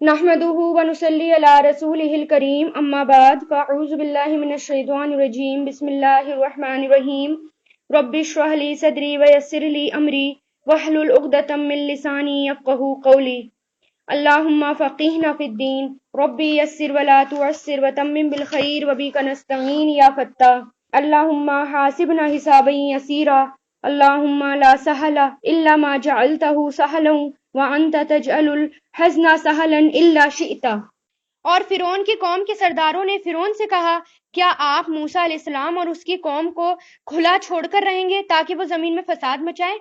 نحمده ونصلي على رسوله الكريم اما بعد فاعوذ بالله من الشيطان الرجيم بسم الله الرحمن الرحيم رب اشرح لي صدري ويسر لي امري واحلل عقدة من لساني يفقهوا قولي اللهم فقهنا في الدين ربي يسر ولا تعسر وتمم بالخير وبك نستعين يا فتاح اللهم حاسبنا حسابا يسيرا اللهم لا سهل الا ما جعلته سهلا وانت تجعل الحزن سهلا الا شئت۔ اور فرعون کی قوم کے سرداروں نے فرعون سے کہا، کیا آپ موسیٰ علیہ السلام اور اس کی قوم کو کھلا چھوڑ کر رہیں گے تاکہ وہ زمین میں فساد مچائیں؟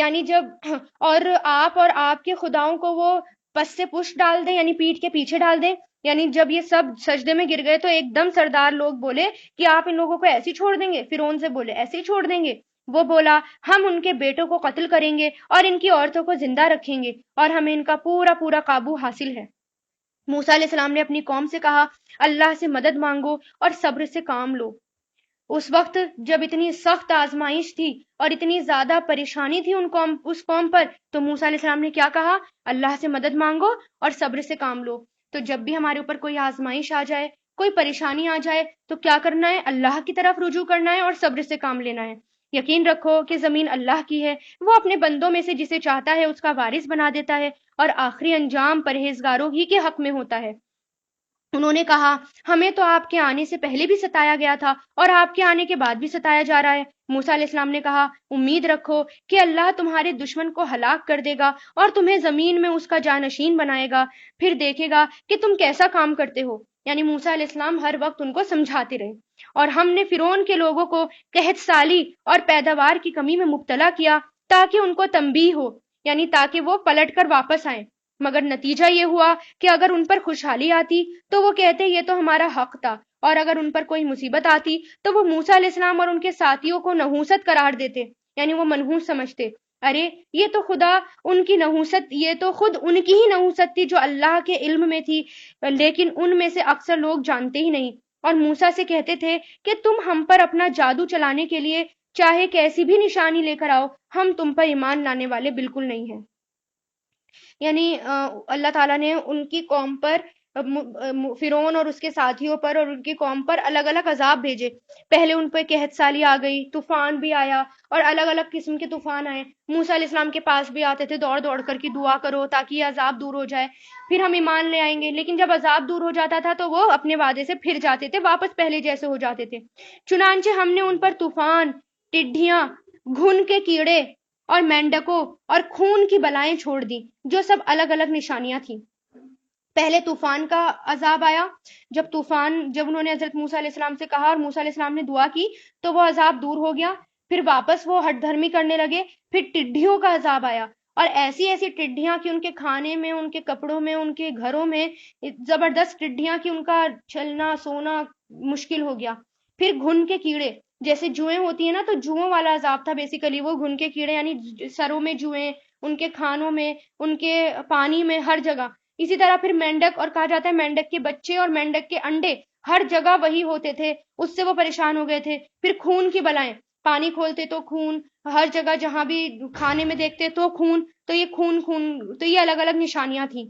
یعنی جب اور آپ کے خداؤں کو وہ پس سے پشت ڈال دیں، یعنی پیٹھ کے پیچھے ڈال دیں۔ یعنی جب یہ سب سجدے میں گر گئے تو ایک دم سردار لوگ بولے کہ آپ ان لوگوں کو ایسے ہی چھوڑ دیں گے؟ فرعون سے بولے ایسے ہی چھوڑ دیں گے؟ وہ بولا ہم ان کے بیٹوں کو قتل کریں گے اور ان کی عورتوں کو زندہ رکھیں گے اور ہمیں ان کا پورا پورا قابو حاصل ہے۔ موسیٰ علیہ السلام نے اپنی قوم سے کہا، اللہ سے مدد مانگو اور صبر سے کام لو۔ اس وقت جب اتنی سخت آزمائش تھی اور اتنی زیادہ پریشانی تھی اس قوم پر، تو موسیٰ علیہ السلام نے کیا کہا؟ اللہ سے مدد مانگو اور صبر سے کام لو۔ تو جب بھی ہمارے اوپر کوئی آزمائش آ جائے، کوئی پریشانی آ جائے، تو کیا کرنا ہے؟ اللہ کی طرف رجوع کرنا ہے اور صبر سے کام لینا ہے۔ یقین رکھو کہ زمین اللہ کی ہے، وہ اپنے بندوں میں سے جسے چاہتا ہے اس کا وارث بنا دیتا ہے اور آخری انجام پرہیزگاروں ہی کے حق میں ہوتا ہے۔ انہوں نے کہا، ہمیں تو آپ کے آنے سے پہلے بھی ستایا گیا تھا اور آپ کے آنے کے بعد بھی ستایا جا رہا ہے۔ موسیٰ علیہ السلام نے کہا، امید رکھو کہ اللہ تمہارے دشمن کو ہلاک کر دے گا اور تمہیں زمین میں اس کا جانشین بنائے گا، پھر دیکھے گا کہ تم کیسا کام کرتے ہو۔ یعنی موسیٰ علیہ السلام ہر وقت ان کو سمجھاتے رہے۔ اور ہم نے فرعون کے لوگوں کو قحط سالی اور پیداوار کی کمی میں مبتلا کیا تاکہ ان کو تنبیہ ہو، یعنی تاکہ وہ پلٹ کر واپس آئیں۔ مگر نتیجہ یہ ہوا کہ اگر ان پر خوشحالی آتی تو وہ کہتے یہ تو ہمارا حق تھا، اور اگر ان پر کوئی مصیبت آتی تو وہ موسیٰ علیہ السلام اور ان کے ساتھیوں کو نحوست قرار دیتے، یعنی وہ منحوس سمجھتے۔ ارے یہ تو خود ان کی ہی نحوست تھی جو اللہ کے علم میں تھی، لیکن ان میں سے اکثر لوگ جانتے ہی نہیں، اور موسیٰ سے کہتے تھے کہ تم ہم پر اپنا جادو چلانے کے لیے چاہے کیسی بھی نشانی لے کر آؤ، ہم تم پر ایمان لانے والے بالکل نہیں ہیں۔ یعنی اللہ تعالیٰ نے ان کی قوم پر، فرعون اور اس کے ساتھیوں پر اور ان کی قوم پر الگ الگ عذاب بھیجے۔ پہلے ان پہ قحط سالی آ گئی، طوفان بھی آیا اور الگ الگ قسم کے طوفان آئے۔ موسیٰ علیہ السلام کے پاس بھی آتے تھے دوڑ دوڑ کر کہ دعا کرو تاکہ یہ عذاب دور ہو جائے، پھر ہم ایمان لے آئیں گے۔ لیکن جب عذاب دور ہو جاتا تھا تو وہ اپنے وعدے سے پھر جاتے تھے، واپس پہلے جیسے ہو جاتے تھے۔ چنانچہ ہم نے ان پر طوفان، ٹڈیاں، گھن کے کیڑے اور مینڈکوں اور خون کی بلائیں چھوڑ دی، جو سب الگ الگ نشانیاں تھیں۔ پہلے طوفان کا عذاب آیا، جب انہوں نے حضرت موسیٰ علیہ السلام سے کہا اور موسیٰ علیہ السلام نے دعا کی تو وہ عذاب دور ہو گیا، پھر واپس وہ ہٹ دھرمی کرنے لگے۔ پھر ٹڈیوں کا عذاب آیا، اور ایسی ایسی ٹڈیاں کہ ان کے کھانے میں، ان کے کپڑوں میں، ان کے گھروں میں زبردست ٹڈیاں کہ ان کا چلنا سونا مشکل ہو گیا۔ پھر گھن کے کیڑے، جیسے جوئیں ہوتی ہیں نا، تو جوؤں والا عذاب تھا بیسیکلی وہ گھن کے کیڑے، یعنی سروں میں جوئیں، ان کے کھانوں میں، ان کے پانی میں، ہر جگہ۔ اسی طرح پھر مینڈک، اور کہا جاتا ہے مینڈک کے بچے اور مینڈک کے انڈے ہر جگہ وہی ہوتے تھے، اس سے وہ پریشان ہو گئے تھے۔ پھر خون کی بلائیں، پانی کھولتے تو خون، ہر جگہ جہاں بھی کھانے میں دیکھتے تو خون، تو یہ خون، تو یہ الگ الگ نشانیاں تھیں۔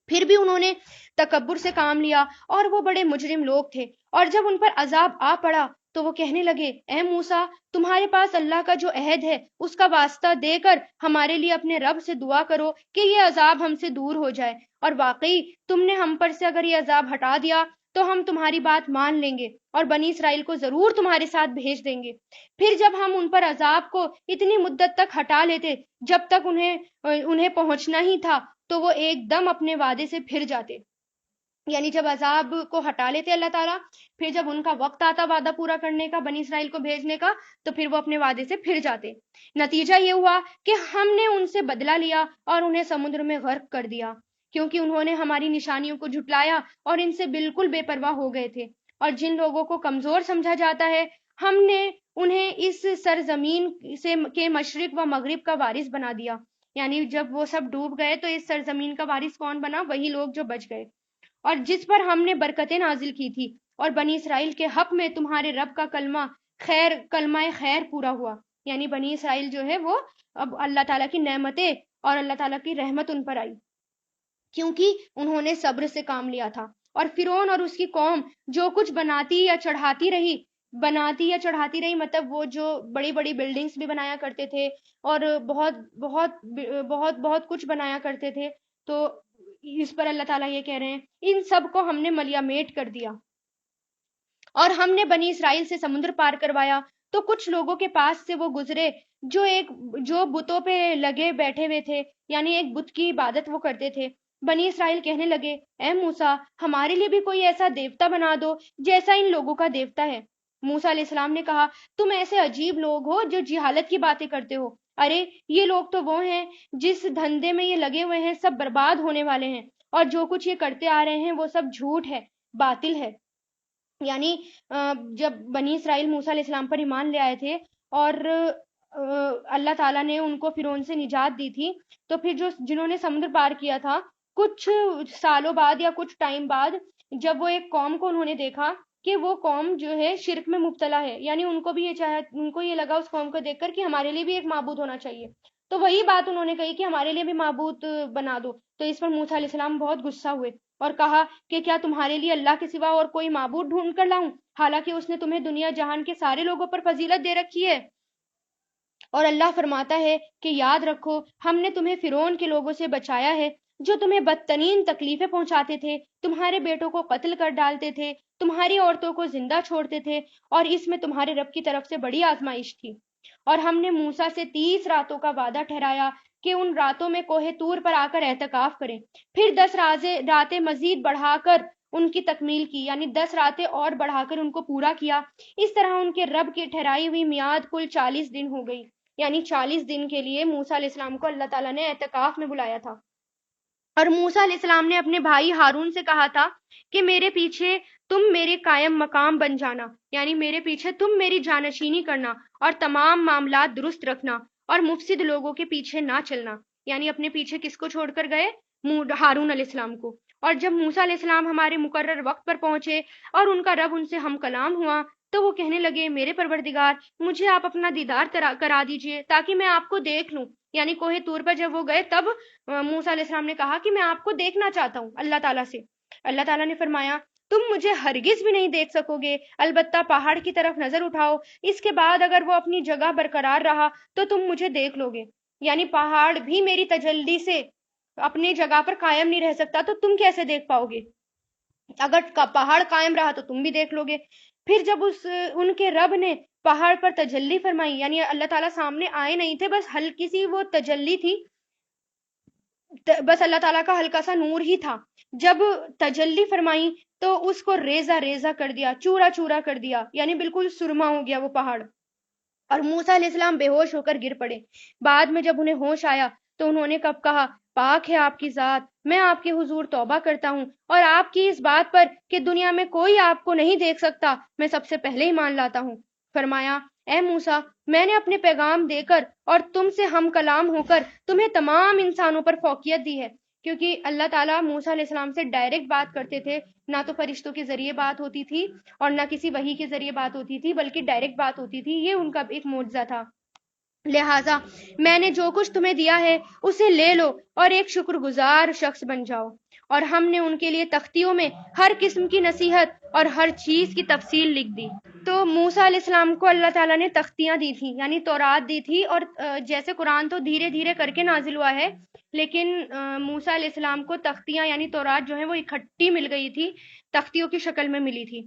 پھر بھی انہوں نے تکبر سے کام لیا اور وہ بڑے مجرم لوگ تھے، اور جب ان پر عذاب آ پڑا تو وہ کہنے لگے، اے موسیٰ، تمہارے پاس اللہ کا جو عہد ہے اس کا واسطہ دے کر ہمارے لیے اپنے رب سے دعا کرو کہ یہ عذاب ہم سے دور ہو جائے، اور واقعی تم نے ہم پر سے اگر یہ عذاب ہٹا دیا تو ہم تمہاری بات مان لیں گے اور بنی اسرائیل کو ضرور تمہارے ساتھ بھیج دیں گے۔ پھر جب ہم ان پر عذاب کو اتنی مدت تک ہٹا لیتے جب تک انہیں پہنچنا ہی تھا، تو وہ ایک دم اپنے وعدے سے پھر جاتے۔ یعنی جب عذاب کو ہٹا لیتے اللہ تعالیٰ، پھر جب ان کا وقت آتا وعدہ پورا کرنے کا، بنی اسرائیل کو بھیجنے کا، تو پھر وہ اپنے وعدے سے پھر جاتے۔ نتیجہ یہ ہوا کہ ہم نے ان سے بدلہ لیا اور انہیں سمندر میں غرق کر دیا، کیونکہ انہوں نے ہماری نشانیوں کو جھٹلایا اور ان سے بالکل بے پرواہ ہو گئے تھے۔ اور جن لوگوں کو کمزور سمجھا جاتا ہے، ہم نے انہیں اس سرزمین کے مشرق و مغرب کا وارث بنا دیا۔ یعنی جب وہ سب ڈوب گئے تو اس سرزمین کا وارث کون بنا؟ وہی لوگ جو بچ گئے، اور جس پر ہم نے برکتیں نازل کی تھی، اور بنی اسرائیل کے حق میں تمہارے رب کا کلمہ خیر پورا ہوا۔ یعنی بنی اسرائیل جو ہے وہ اب اللہ تعالیٰ کی نعمتیں اور اللہ تعالیٰ کی رحمت ان پر آئی۔ کیونکہ انہوں نے صبر سے کام لیا تھا۔ اور فرعون اور اس کی قوم جو کچھ بناتی یا چڑھاتی رہی مطلب وہ جو بڑی بڑی بلڈنگز بھی بنایا کرتے تھے اور بہت بہت بہت بہت کچھ بنایا کرتے تھے، تو اس پر اللہ تعالیٰ یہ کہہ رہے ہیں ان سب کو ہم نے ملیامیٹ کر دیا اور ہم نے بنی اسرائیل سے سمندر پار کروایا۔ تو کچھ لوگوں کے پاس سے وہ گزرے جو بتوں پہ لگے بیٹھے ہوئے تھے، یعنی ایک بت کی عبادت وہ کرتے تھے۔ بنی اسرائیل کہنے لگے، اے موسیٰ، ہمارے لیے بھی کوئی ایسا دیوتا بنا دو جیسا ان لوگوں کا دیوتا ہے۔ موسیٰ علیہ السلام نے کہا، تم ایسے عجیب لوگ ہو جو جہالت کی باتیں کرتے ہو۔ ارے یہ لوگ تو وہ ہیں جس دھندے میں یہ لگے ہوئے ہیں سب برباد ہونے والے ہیں، اور جو کچھ یہ کرتے آ رہے ہیں وہ سب جھوٹ ہے، باطل ہے۔ یعنی جب بنی اسرائیل موسیٰ علیہ السلام پر ایمان لے آئے تھے اور اللہ تعالیٰ نے ان کو فرعون سے نجات دی تھی، تو پھر جنہوں نے سمندر پار کیا تھا، کچھ سالوں بعد یا کچھ ٹائم بعد جب وہ ایک قوم کو انہوں نے دیکھا کہ وہ قوم جو ہے شرک میں مبتلا ہے، یعنی ان کو یہ لگا اس قوم کو دیکھ کر کہ ہمارے لیے بھی ایک معبود ہونا چاہیے، تو وہی بات انہوں نے کہی کہ ہمارے لیے بھی معبود بنا دو۔ تو اس پر موسیٰ علیہ السلام بہت غصہ ہوئے اور کہا کہ کیا تمہارے لیے اللہ کے سوا اور کوئی معبود ڈھونڈ کر لاؤں، حالانکہ اس نے تمہیں دنیا جہان کے سارے لوگوں پر فضیلت دے رکھی ہے۔ اور اللہ فرماتا ہے کہ یاد رکھو ہم نے تمہیں فرعون کے لوگوں سے بچایا ہے جو تمہیں بدترین تکلیفیں پہنچاتے تھے، تمہارے بیٹوں کو قتل کر ڈالتے تھے، تمہاری عورتوں کو زندہ چھوڑتے تھے، اور اس میں تمہارے رب کی طرف سے بڑی آزمائش تھی۔ اور ہم نے موسیٰ سے 30 راتوں کا وعدہ ٹھہرایا کہ ان راتوں میں کوہ طور پر آ کر اعتکاف کریں، پھر 10 راتیں مزید بڑھا کر ان کی تکمیل کی، یعنی 10 راتیں اور بڑھا کر ان کو پورا کیا۔ اس طرح ان کے رب کی ٹھہرائی ہوئی میعاد کل 40 دن ہو گئی، یعنی 40 دن کے لیے موسیٰ علیہ السلام کو اللہ تعالیٰ نے اعتکاف میں بلایا تھا۔ اور موسیٰ علیہ السلام نے اپنے بھائی ہارون سے کہا تھا کہ میرے پیچھے تم میرے قائم مقام بن جانا، یعنی میرے پیچھے تم میری جانشینی کرنا اور تمام معاملات درست رکھنا اور مفسد لوگوں کے پیچھے نہ چلنا۔ یعنی اپنے پیچھے کس کو چھوڑ کر گئے؟ ہارون علیہ السلام کو۔ اور جب موسیٰ علیہ السلام ہمارے مقرر وقت پر پہنچے اور ان کا رب ان سے ہم کلام ہوا، تو وہ کہنے لگے، میرے پروردگار، مجھے آپ اپنا دیدار کرا دیجئے تاکہ میں آپ کو دیکھ لوں۔ یعنی کوہ طور پر جب وہ گئے تب موسیٰ علیہ السلام نے کہا کہ میں آپ کو دیکھنا چاہتا ہوں اللہ تعالیٰ سے۔ اللہ تعالیٰ نے فرمایا، تم مجھے ہرگز بھی نہیں دیکھ سکو گے، البتہ پہاڑ کی طرف نظر اٹھاؤ، اس کے بعد اگر وہ اپنی جگہ برقرار رہا تو تم مجھے دیکھ لو گے۔ یعنی پہاڑ بھی میری تجلی سے اپنی جگہ پر قائم نہیں رہ سکتا، تو تم کیسے دیکھ پاؤ گے؟ اگر پہاڑ قائم رہا تو تم بھی دیکھ لو گے۔ پھر جب ان کے رب نے پہاڑ پر تجلی فرمائی، یعنی اللہ تعالیٰ سامنے آئے نہیں تھے، بس ہلکی سی وہ تجلی تھی، بس اللہ تعالیٰ کا ہلکا سا نور ہی تھا۔ جب تجلی فرمائی تو اس کو ریزہ ریزہ کر دیا، چورا چورا کر دیا، یعنی بالکل سرما ہو گیا وہ پہاڑ، اور موسیٰ علیہ السلام بے ہوش ہو کر گر پڑے۔ بعد میں جب انہیں ہوش آیا تو انہوں نے کب کہا، پاک ہے آپ کی ذات، میں آپ کے حضور توبہ کرتا ہوں، اور آپ کی اس بات پر کہ دنیا میں کوئی آپ کو نہیں دیکھ سکتا میں سب سے پہلے ایمان لاتا ہوں۔ فرمایا، اے موسیٰ، میں نے اپنے پیغام دے کر اور تم سے ہم کلام ہو کر تمہیں تمام انسانوں پر فوقیت دی ہے، کیونکہ اللہ تعالیٰ موسیٰ علیہ السلام سے ڈائریکٹ بات کرتے تھے، نہ تو فرشتوں کے ذریعے بات ہوتی تھی اور نہ کسی وحی کے ذریعے بات ہوتی تھی، بلکہ ڈائریکٹ بات ہوتی تھی۔ یہ ان کا ایک معجزہ تھا۔ لہٰذا میں نے جو کچھ تمہیں دیا ہے اسے لے لو اور ایک شکر گزار شخص بن جاؤ۔ اور ہم نے ان کے لیے تختیوں میں ہر قسم کی نصیحت اور ہر چیز کی تفصیل لکھ دی۔ تو موسیٰ علیہ السلام کو اللہ تعالیٰ نے تختیاں دی تھیں، یعنی تورات دی تھی، اور جیسے قرآن تو دھیرے دھیرے کر کے نازل ہوا ہے، لیکن موسیٰ علیہ السلام کو تختیاں یعنی تورات جو ہیں وہ اکٹھی مل گئی تھی، تختیوں کی شکل میں ملی تھی۔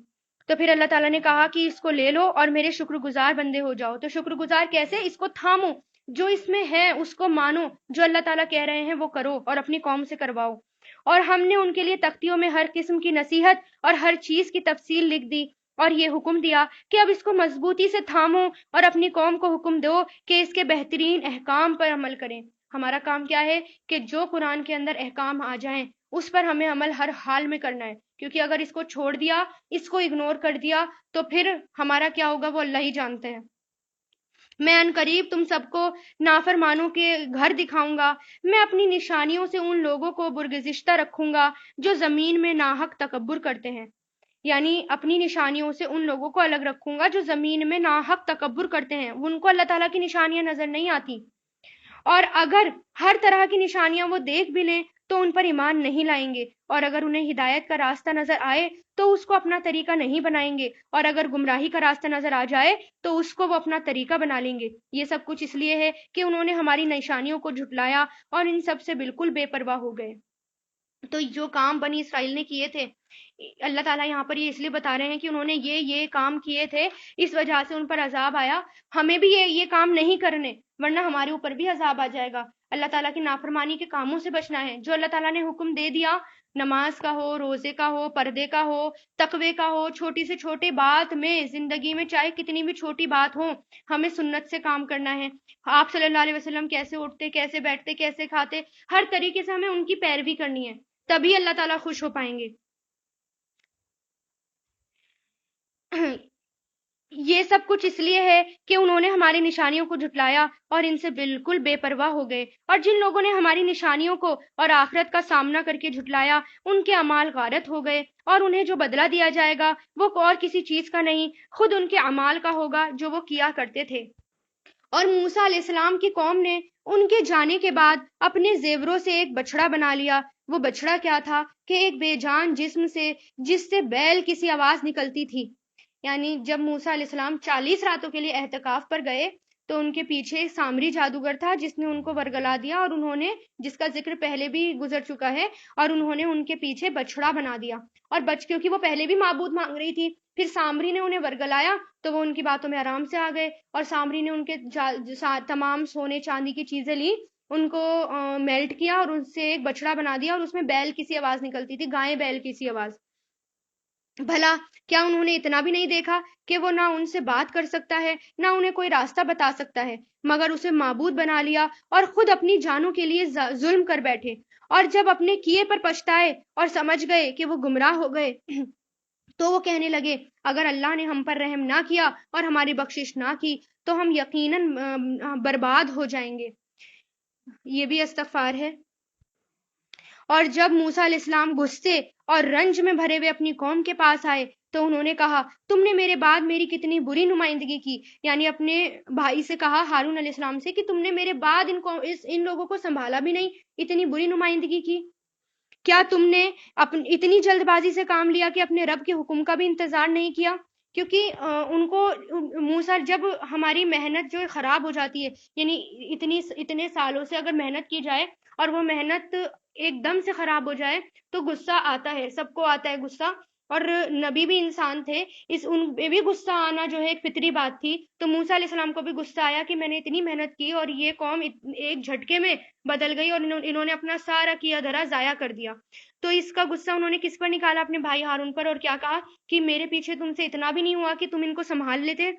تو پھر اللہ تعالیٰ نے کہا کہ اس کو لے لو اور میرے شکر گزار بندے ہو جاؤ۔ تو شکر گزار کیسے؟ اس کو تھامو، جو اس میں ہے اس کو مانو، جو اللہ تعالیٰ کہہ رہے ہیں وہ کرو اور اپنی قوم سے کرواؤ۔ اور ہم نے ان کے لیے تختیوں میں ہر قسم کی نصیحت اور ہر چیز کی تفصیل لکھ دی، اور یہ حکم دیا کہ اب اس کو مضبوطی سے تھامو اور اپنی قوم کو حکم دو کہ اس کے بہترین احکام پر عمل کریں۔ ہمارا کام کیا ہے کہ جو قرآن کے اندر احکام آ جائیں اس پر ہمیں عمل ہر حال میں کرنا ہے، کیونکہ اگر اس کو چھوڑ دیا، اس کو اگنور کر دیا، تو پھر ہمارا کیا ہوگا وہ اللہ ہی جانتے ہیں۔ میں ان قریب تم سب کو نافرمانوں کے گھر دکھاؤں گا، میں اپنی نشانیوں سے ان لوگوں کو برگزشتہ رکھوں گا جو زمین میں ناحق تکبر کرتے ہیں، یعنی اپنی نشانیوں سے ان لوگوں کو الگ رکھوں گا جو زمین میں ناحق تکبر کرتے ہیں، ان کو اللہ تعالیٰ کی نشانیاں نظر نہیں آتی، اور اگر ہر طرح کی نشانیاں وہ دیکھ بھی لیں تو ان پر ایمان نہیں لائیں گے، اور اگر انہیں ہدایت کا راستہ نظر آئے تو اس کو اپنا طریقہ نہیں بنائیں گے، اور اگر گمراہی کا راستہ نظر آ جائے تو اس کو وہ اپنا طریقہ بنا لیں گے۔ یہ سب کچھ اس لیے ہے کہ انہوں نے ہماری نشانیوں کو جھٹلایا اور ان سب سے بالکل بے پرواہ ہو گئے۔ تو جو کام بنی اسرائیل نے کیے تھے، اللہ تعالیٰ یہاں پر یہ اس لیے بتا رہے ہیں کہ انہوں نے یہ کام کیے تھے، اس وجہ سے ان پر عذاب آیا۔ ہمیں بھی یہ کام نہیں کرنے، ورنہ ہمارے اوپر بھی عذاب آ جائے گا۔ اللہ تعالیٰ کی نافرمانی کے کاموں سے بچنا ہے۔ جو اللہ تعالیٰ نے حکم دے دیا، نماز کا ہو، روزے کا ہو، پردے کا ہو، تقوی کا ہو، چھوٹی سے چھوٹے بات میں، زندگی میں چاہے کتنی بھی چھوٹی بات ہو، ہمیں سنت سے کام کرنا ہے۔ آپ صلی اللہ علیہ وسلم کیسے اٹھتے، کیسے بیٹھتے، کیسے کھاتے، ہر طریقے سے ہمیں ان کی پیروی کرنی ہے، تبھی اللہ تعالیٰ خوش ہو پائیں گے۔ یہ سب کچھ اس لیے ہے کہ انہوں نے ہماری نشانیوں کو جھٹلایا اور ان سے بالکل بے پرواہ ہو گئے، اور جن لوگوں نے ہماری نشانیوں کو اور آخرت کا سامنا کر کے جھٹلایا، ان کے اعمال غارت ہو گئے، اور انہیں جو بدلہ دیا جائے گا وہ اور کسی چیز کا نہیں، خود ان کے اعمال کا ہوگا جو وہ کیا کرتے تھے۔ اور موسیٰ علیہ السلام کی قوم نے ان کے جانے کے بعد اپنے زیوروں سے ایک بچڑا بنا لیا۔ وہ بچڑا کیا تھا کہ ایک بے جان جسم سے، جس سے بیل کی سی آواز نکلتی تھی۔ یعنی جب موسیٰ علیہ السلام 40 راتوں کے لیے اعتکاف پر گئے تو ان کے پیچھے ایک سامری جادوگر تھا جس نے ان کو ورگلا دیا، اور انہوں نے، جس کا ذکر پہلے بھی گزر چکا ہے، اور انہوں نے ان کے پیچھے بچڑا بنا دیا، اور کیونکہ وہ پہلے بھی معبود مانگ رہی تھی، پھر سامری نے انہیں ورگلایا تو وہ ان کی باتوں میں آرام سے آ گئے، اور سامری نے ان کے تمام سونے چاندی کی چیزیں لی، ان کو میلٹ کیا اور ان سے ایک بچڑا بنا دیا، اور اس میں بیل کی سی آواز نکلتی تھی، گائے بیل کی سی آواز۔ بھلا کیا انہوں نے اتنا بھی نہیں دیکھا کہ وہ نہ ان سے بات کر سکتا ہے، نہ انہیں کوئی راستہ بتا سکتا ہے، مگر اسے معبود بنا لیا اور خود اپنی جانوں کے لیے ظلم کر بیٹھے، اور جب اپنے کیے پر پچھتائے اور سمجھ گئے کہ وہ گمراہ ہو گئے تو وہ کہنے لگے، اگر اللہ نے ہم پر رحم نہ کیا اور ہماری بخشش نہ کی تو ہم یقیناً برباد ہو جائیں گے۔ یہ بھی استغفار ہے۔ اور جب موسیٰ علیہ السلام غصے اور رنج میں بھرے ہوئے اپنی قوم کے پاس آئے تو انہوں نے کہا، تم نے میرے بعد میری کتنی بری نمائندگی کی، یعنی اپنے بھائی سے کہا، ہارون علیہ السلام سے، کہ تم نے میرے بعد ان لوگوں کو سنبھالا بھی نہیں، اتنی بری نمائندگی کی۔ کیا تم نے اتنی جلد بازی سے کام لیا کہ اپنے رب کے حکم کا بھی انتظار نہیں کیا؟ کیونکہ ان کو موسیٰ، جب ہماری محنت جو خراب ہو جاتی ہے، یعنی اتنے سالوں سے اگر محنت کی جائے اور وہ محنت ایک دم سے خراب ہو جائے تو غصہ آتا ہے، سب کو آتا ہے غصہ، اور نبی بھی انسان تھے، ان پہ بھی غصہ آنا جو ہے ایک فطری بات تھی۔ تو موسیٰ علیہ السلام کو بھی غصہ آیا کہ میں نے اتنی محنت کی اور یہ قوم ایک جھٹکے میں بدل گئی، اور انہوں نے اپنا سارا کیا دھرا ضائع کر دیا۔ تو اس کا غصہ انہوں نے کس پر نکالا؟ اپنے بھائی ہارون پر، اور کیا کہا کہ میرے پیچھے تم سے اتنا بھی نہیں ہوا کہ تم ان کو سنبھال لیتے؟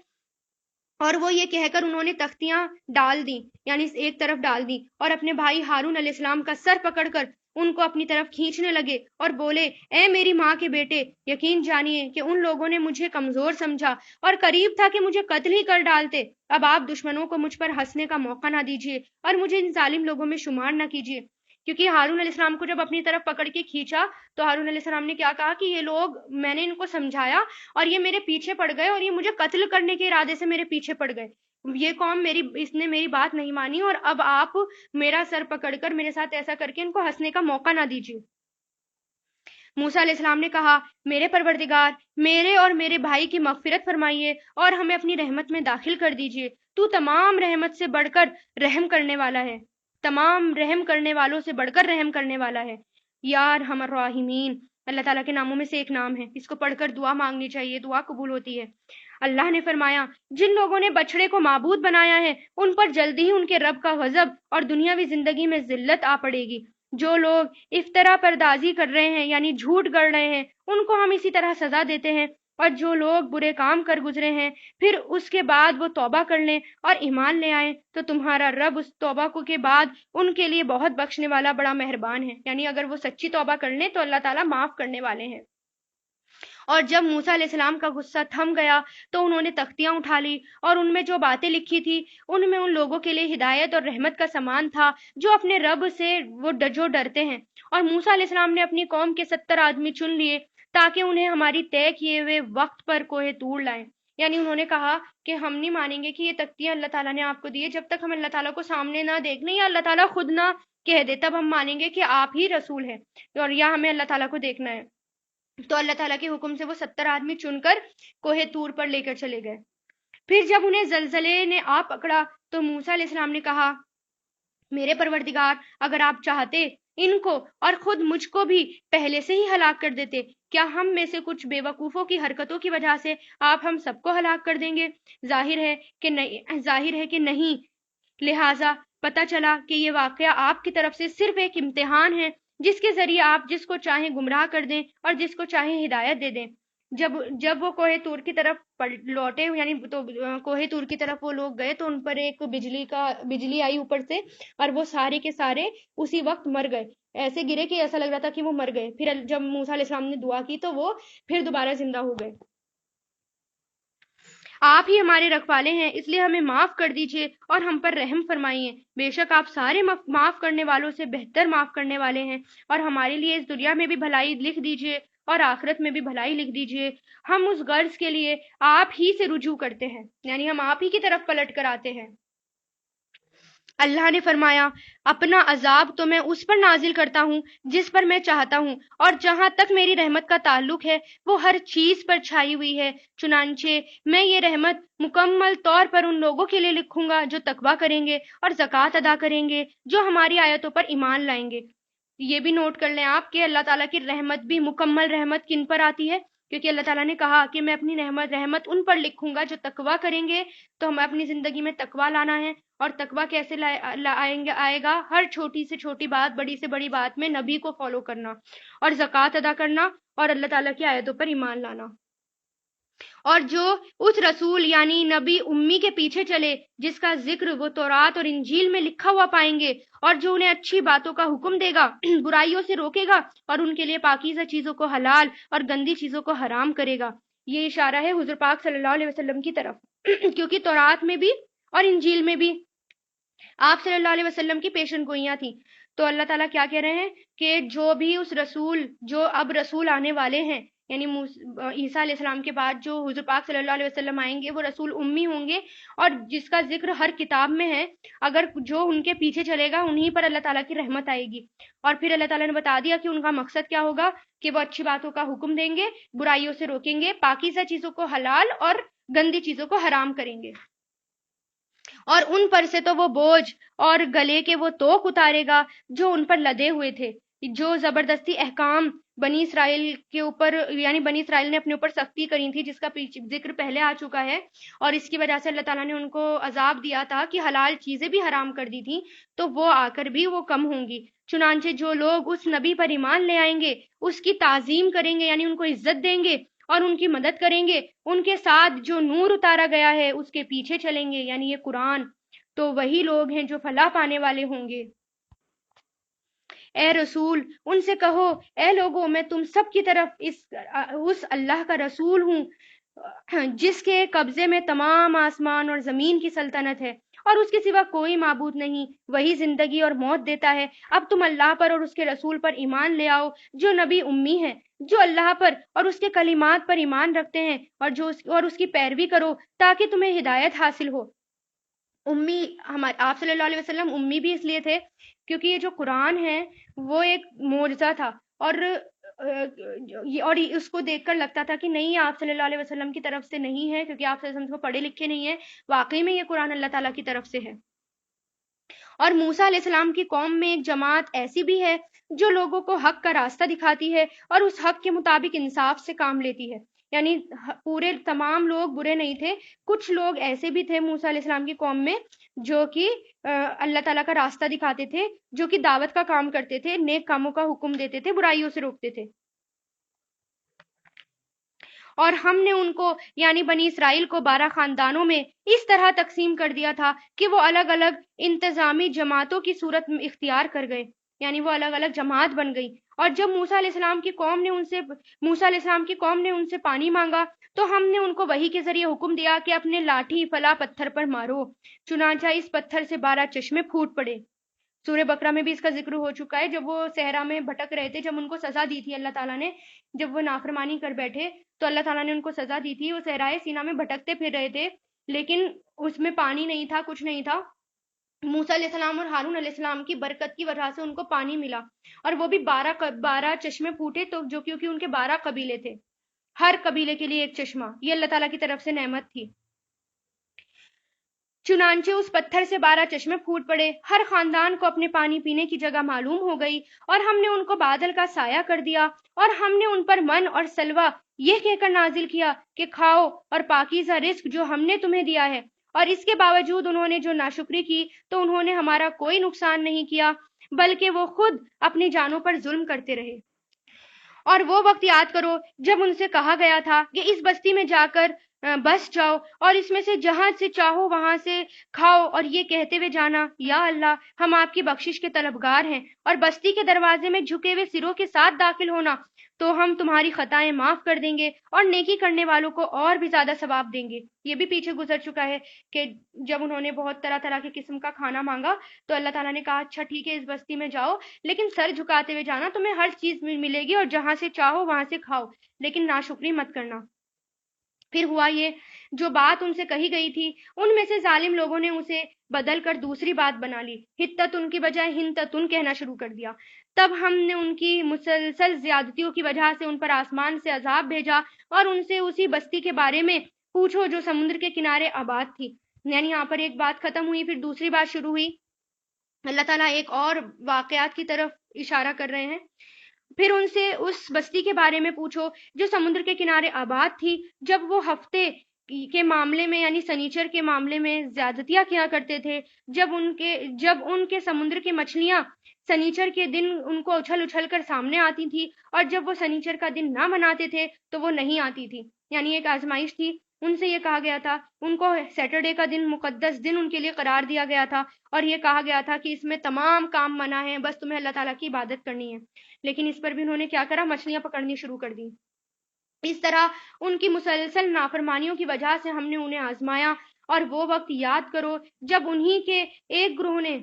اور وہ یہ کہہ کر انہوں نے تختیاں ڈال دی، یعنی ایک طرف ڈال دی، اور اپنے بھائی ہارون علیہ السلام کا سر پکڑ کر ان کو اپنی طرف کھینچنے لگے اور بولے، اے میری ماں کے بیٹے، یقین جانیے کہ ان لوگوں نے مجھے کمزور سمجھا اور قریب تھا کہ مجھے قتل ہی کر ڈالتے۔ اب آپ دشمنوں کو مجھ پر ہنسنے کا موقع نہ دیجیے اور مجھے ان ظالم لوگوں میں شمار نہ کیجیے۔ کیونکہ ہارون علیہ السلام کو جب اپنی طرف پکڑ کے کھینچا تو ہارون علیہ السلام نے کیا کہا کہ یہ لوگ، میں نے ان کو سمجھایا اور یہ میرے پیچھے پڑ گئے، اور یہ مجھے قتل کرنے کے ارادے سے میرے پیچھے پڑ گئے۔ یہ قوم اس نے میری بات نہیں مانی، اور اب آپ میرا سر پکڑ کر میرے ساتھ ایسا کر کے ان کو ہنسنے کا موقع نہ دیجیے۔ موسیٰ علیہ السلام نے کہا، میرے پروردگار، میرے اور میرے بھائی کی مغفرت فرمائیے اور ہمیں اپنی رحمت میں داخل کر دیجیے۔ تو تمام رحمت سے بڑھ کر رحم کرنے والا ہے، تمام رحم کرنے والوں سے بڑھ کر رحم کرنے والا ہے۔ یا ارحم الراحمین، اللہ تعالیٰ کے ناموں میں سے ایک نام ہے، اس کو پڑھ کر دعا مانگنی چاہیے، دعا قبول ہوتی ہے۔ اللہ نے فرمایا، جن لوگوں نے بچڑے کو معبود بنایا ہے ان پر جلدی ہی ان کے رب کا غضب اور دنیاوی زندگی میں ذلت آ پڑے گی۔ جو لوگ افطرا پردازی کر رہے ہیں، یعنی جھوٹ گڑ رہے ہیں، ان کو ہم اسی طرح سزا دیتے ہیں، اور جو لوگ برے کام کر گزرے ہیں پھر اس کے بعد وہ توبہ کر لیں اور ایمان لے آئیں تو تمہارا رب اس توبہ کو کے بعد ان کے لیے بہت بخشنے والا، بڑا مہربان ہے۔ یعنی اگر وہ سچی توبہ کر لیں تو اللہ تعالیٰ معاف کرنے والے ہیں۔ اور جب موسیٰ علیہ السلام کا غصہ تھم گیا تو انہوں نے تختیاں اٹھا لی، اور ان میں جو باتیں لکھی تھی ان میں ان لوگوں کے لیے ہدایت اور رحمت کا سامان تھا جو اپنے رب سے جو ڈرتے ہیں۔ اور موسیٰ علیہ السلام نے اپنی قوم کے 70 آدمی چن لیے تاکہ انہیں ہماری طے کیے ہوئے وقت پر کوہ طور لائیں، یعنی انہوں نے کہا کہ ہم نہیں مانیں گے کہ یہ تختیاں اللہ تعالیٰ نے آپ کو دی ہے جب تک ہم اللہ تعالیٰ کو سامنے نہ دیکھ لیں یا اللہ تعالیٰ خود نہ کہہ دے، تب ہم مانیں گے کہ آپ ہی رسول ہیں اور یا ہمیں اللہ تعالیٰ کو دیکھنا ہے۔ تو اللہ تعالیٰ کے حکم سے وہ 70 آدمی چن کر کوہ طور پر لے کر چلے گئے۔ پھر جب انہیں زلزلے نے آ پکڑا تو موسیٰ علیہ السلام نے کہا، میرے پروردگار، اگر آپ چاہتے ان کو اور خود مجھ کو بھی پہلے سے ہی ہلاک کر دیتے، کیا ہم میں سے کچھ بے وقوفوں کی حرکتوں کی وجہ سے آپ ہم سب کو ہلاک کر دیں گے؟ ظاہر ہے کہ نہیں، لہٰذا پتہ چلا کہ یہ واقعہ آپ کی طرف سے صرف ایک امتحان ہے جس کے ذریعے آپ جس کو چاہیں گمراہ کر دیں اور جس کو چاہیں ہدایت دے دیں۔ جب وہ کوہ طور کی طرف لوٹے، یعنی تو کوہ طور کی طرف وہ لوگ گئے تو ان پر ایک بجلی آئی اوپر سے اور وہ سارے کے سارے اسی وقت مر گئے، ایسے گرے کہ ایسا لگ رہا تھا کہ وہ مر گئے۔ پھر جب موسیٰ علیہ السلام نے دعا کی تو وہ پھر دوبارہ زندہ ہو گئے۔ آپ ہی ہمارے رکھوالے ہیں، اس لیے ہمیں معاف کر دیجئے اور ہم پر رحم فرمائیے، بے شک آپ سارے معاف کرنے والوں سے بہتر معاف کرنے والے ہیں، اور ہمارے لیے اس دنیا میں بھی بھلائی لکھ دیجئے اور آخرت میں بھی بھلائی لکھ دیجئے۔ ہم اس غرض کے لیے آپ ہی سے رجوع کرتے ہیں، یعنی ہم آپ ہی کی طرف پلٹ کر آتے ہیں۔ اللہ نے فرمایا، اپنا عذاب تو میں اس پر نازل کرتا ہوں جس پر میں چاہتا ہوں، اور جہاں تک میری رحمت کا تعلق ہے وہ ہر چیز پر چھائی ہوئی ہے، چنانچہ میں یہ رحمت مکمل طور پر ان لوگوں کے لیے لکھوں گا جو تقویٰ کریں گے اور زکوٰۃ ادا کریں گے، جو ہماری آیتوں پر ایمان لائیں گے۔ یہ بھی نوٹ کر لیں آپ کہ اللہ تعالیٰ کی رحمت بھی مکمل رحمت کن پر آتی ہے، کیونکہ اللہ تعالیٰ نے کہا کہ میں اپنی رحمت ان پر لکھوں گا جو تقویٰ کریں گے، تو ہمیں اپنی زندگی میں تقویٰ لانا ہے۔ اور تقویٰ کیسے آئے گا؟ ہر چھوٹی سے چھوٹی بات، بڑی سے بڑی بات میں نبی کو فالو کرنا اور زکوٰۃ ادا کرنا اور اللہ تعالیٰ کی آیتوں پر ایمان لانا۔ اور جو اس رسول یعنی نبی امی کے پیچھے چلے جس کا ذکر وہ تورات اور انجیل میں لکھا ہوا پائیں گے، اور جو انہیں اچھی باتوں کا حکم دے گا، برائیوں سے روکے گا اور ان کے لیے پاکیزہ چیزوں کو حلال اور گندی چیزوں کو حرام کرے گا۔ یہ اشارہ ہے حضور پاک صلی اللہ علیہ وسلم کی طرف، کیونکہ تورات میں بھی اور انجیل میں بھی آپ صلی اللہ علیہ وسلم کی پیشن گوئیاں تھیں۔ تو اللہ تعالیٰ کیا کہہ رہے ہیں کہ جو بھی اس رسول، جو اب رسول آنے والے ہیں، یعنی عیسیٰ علیہ السلام کے بعد جو حضور پاک صلی اللہ علیہ وسلم آئیں گے، وہ رسول امی ہوں گے اور جس کا ذکر ہر کتاب میں ہے، اگر جو ان کے پیچھے چلے گا انہی پر اللہ تعالیٰ کی رحمت آئے گی۔ اور پھر اللہ تعالیٰ نے بتا دیا کہ ان کا مقصد کیا ہوگا، کہ وہ اچھی باتوں کا حکم دیں گے، برائیوں سے روکیں گے، پاکیزہ چیزوں کو حلال اور گندی چیزوں کو حرام کریں گے، اور ان پر سے تو وہ بوجھ اور گلے کے وہ توق اتارے گا جو ان پر لدے ہوئے تھے۔ جو زبردستی احکام بنی اسرائیل کے اوپر، یعنی بنی اسرائیل نے اپنے اوپر سختی کری تھی، جس کا ذکر پہلے آ چکا ہے، اور اس کی وجہ سے اللہ تعالیٰ نے ان کو عذاب دیا تھا کہ حلال چیزیں بھی حرام کر دی تھیں، تو وہ آ کر بھی وہ کم ہوں گی۔ چنانچہ جو لوگ اس نبی پر ایمان لے آئیں گے، اس کی تعظیم کریں گے، یعنی ان کو عزت دیں گے اور ان کی مدد کریں گے، ان کے ساتھ جو نور اتارا گیا ہے اس کے پیچھے چلیں گے، یعنی یہ قرآن، تو وہی لوگ ہیں جو فلاح پانے والے ہوں گے۔ اے رسول، ان سے کہو، اے لوگوں، میں تم سب کی طرف اس اللہ کا رسول ہوں جس کے قبضے میں تمام آسمان اور زمین کی سلطنت ہے اور اس کے سوا کوئی معبود نہیں، وہی زندگی اور موت دیتا ہے۔ اب تم اللہ پر اور اس کے رسول پر ایمان لے آؤ جو نبی امی ہے، جو اللہ پر اور اس کے کلمات پر ایمان رکھتے ہیں، اور اس کی پیروی کرو تاکہ تمہیں ہدایت حاصل ہو۔ امی، آپ صلی اللہ علیہ وسلم امی بھی اس لیے تھے کیونکہ یہ جو قرآن ہے وہ ایک معجزہ تھا، اور اس کو دیکھ کر لگتا تھا کہ نہیں، آپ صلی اللہ علیہ وسلم کی طرف سے نہیں ہے، کیونکہ آپ صلی اللہ علیہ وسلم کو پڑھے لکھے نہیں ہیں، واقعی میں یہ قرآن اللہ تعالیٰ کی طرف سے ہے۔ اور موسیٰ علیہ السلام کی قوم میں ایک جماعت ایسی بھی ہے جو لوگوں کو حق کا راستہ دکھاتی ہے اور اس حق کے مطابق انصاف سے کام لیتی ہے، یعنی پورے تمام لوگ برے نہیں تھے، کچھ لوگ ایسے بھی تھے موسیٰ علیہ السلام کی قوم میں جو کہ اللہ تعالیٰ کا راستہ دکھاتے تھے، جو کہ دعوت کا کام کرتے تھے، نیک کاموں کا حکم دیتے تھے، برائیوں سے روکتے تھے۔ اور ہم نے ان کو یعنی بنی اسرائیل کو 12 خاندانوں میں اس طرح تقسیم کر دیا تھا کہ وہ الگ الگ انتظامی جماعتوں کی صورت میں اختیار کر گئے، یعنی وہ الگ الگ جماعت بن گئی۔ اور جب موسیٰ علیہ السلام کی قوم نے ان سے پانی مانگا تو ہم نے ان کو وحی کے ذریعے حکم دیا کہ اپنے لاٹھی فلا پتھر پر مارو، چنانچہ اس پتھر سے 12 چشمے پھوٹ پڑے۔ سورہ بقرہ میں بھی اس کا ذکر ہو چکا ہے، جب وہ صحرا میں بھٹک رہے تھے، جب ان کو سزا دی تھی اللہ تعالیٰ نے، جب وہ نافرمانی کر بیٹھے تو اللہ تعالیٰ نے ان کو سزا دی تھی، وہ صحرائے سینا میں بھٹکتے پھر رہے تھے، لیکن اس میں پانی نہیں تھا، کچھ نہیں تھا۔ موسیٰ علیہ السلام اور ہارون علیہ السلام کی برکت کی وجہ سے ان کو پانی ملا، اور وہ بھی 12 چشمے پھوٹے، تو جو کیونکہ ان کے 12 قبیلے تھے، ہر قبیلے کے لیے ایک چشمہ، یہ اللہ تعالیٰ کی طرف سے نعمت تھی۔ چنانچہ اس پتھر سے 12 چشمے پھوٹ پڑے، ہر خاندان کو اپنے پانی پینے کی جگہ معلوم ہو گئی، اور ہم نے ان کو بادل کا سایہ کر دیا، اور ہم نے ان پر من اور سلوہ یہ کہہ کر نازل کیا کہ کھاؤ اور پاکیزہ رزق جو ہم نے تمہیں دیا ہے، اور اس کے باوجود انہوں نے جو ناشکری کی تو انہوں نے ہمارا کوئی نقصان نہیں کیا، بلکہ وہ خود اپنی جانوں پر ظلم کرتے رہے۔ اور وہ وقت یاد کرو جب ان سے کہا گیا تھا کہ اس بستی میں جا کر بس جاؤ، اور اس میں سے جہاں سے چاہو وہاں سے کھاؤ، اور یہ کہتے ہوئے جانا یا اللہ ہم آپ کی بخشش کے طلبگار ہیں، اور بستی کے دروازے میں جھکے ہوئے سروں کے ساتھ داخل ہونا تو ہم تمہاری خطائیں معاف کر دیں گے اور نیکی کرنے والوں کو اور بھی زیادہ ثواب دیں گے۔ یہ بھی پیچھے گزر چکا ہے کہ جب انہوں نے بہت طرح طرح کے قسم کا کھانا مانگا تو اللہ تعالیٰ نے کہا اچھا ٹھیک ہے اس بستی میں جاؤ، لیکن سر جھکاتے ہوئے جانا، تمہیں ہر چیز ملے گی اور جہاں سے چاہو وہاں سے کھاؤ، لیکن ناشکری مت کرنا۔ پھر ہوا یہ، جو بات ان سے کہی گئی تھی ان میں سے ظالم لوگوں نے اسے بدل کر دوسری بات بنا لی، ہتتن کی بجائے ہنتتن کہنا شروع کر دیا۔ تب ہم نے ان کی مسلسل زیادتیوں کی وجہ سے ان پر آسمان سے عذاب بھیجا، اور ان سے اسی بستی کے بارے میں پوچھو جو سمندر کے کنارے آباد تھی۔ یعنی یہاں پر ایک بات ختم ہوئی، پھر دوسری بات شروع ہوئی۔ اللہ تعالیٰ ایک اور واقعات کی طرف اشارہ کر رہے ہیں۔ پھر ان سے اس بستی کے بارے میں پوچھو جو سمندر کے کنارے آباد تھی، جب وہ ہفتے کے معاملے میں یعنی سنیچر کے معاملے میں زیادتیاں کیا کرتے تھے، جب ان کے سمندر کی مچھلیاں سنیچر کے دن ان کو اچھل اچھل کر سامنے آتی تھی، اور جب وہ سنیچر کا دن نہ مناتے تھے تو وہ نہیں آتی تھی، یعنی ایک آزمائش تھی۔ ان سے یہ کہا گیا تھا، ان کو سیٹرڈے کا دن مقدس دن ان کے لیے قرار دیا گیا تھا، اور یہ کہا گیا تھا کہ اس میں تمام کام منع ہیں، بس تمہیں اللہ تعالیٰ کی عبادت کرنی ہے، لیکن اس پر بھی انہوں نے کیا کرا، مچھلیاں پکڑنی شروع کر دی۔ اس طرح ان کی مسلسل نافرمانیوں کی وجہ سے ہم نے انہیں آزمایا، اور وہ وقت یاد کرو جب انہی کے ایک گروہ نے،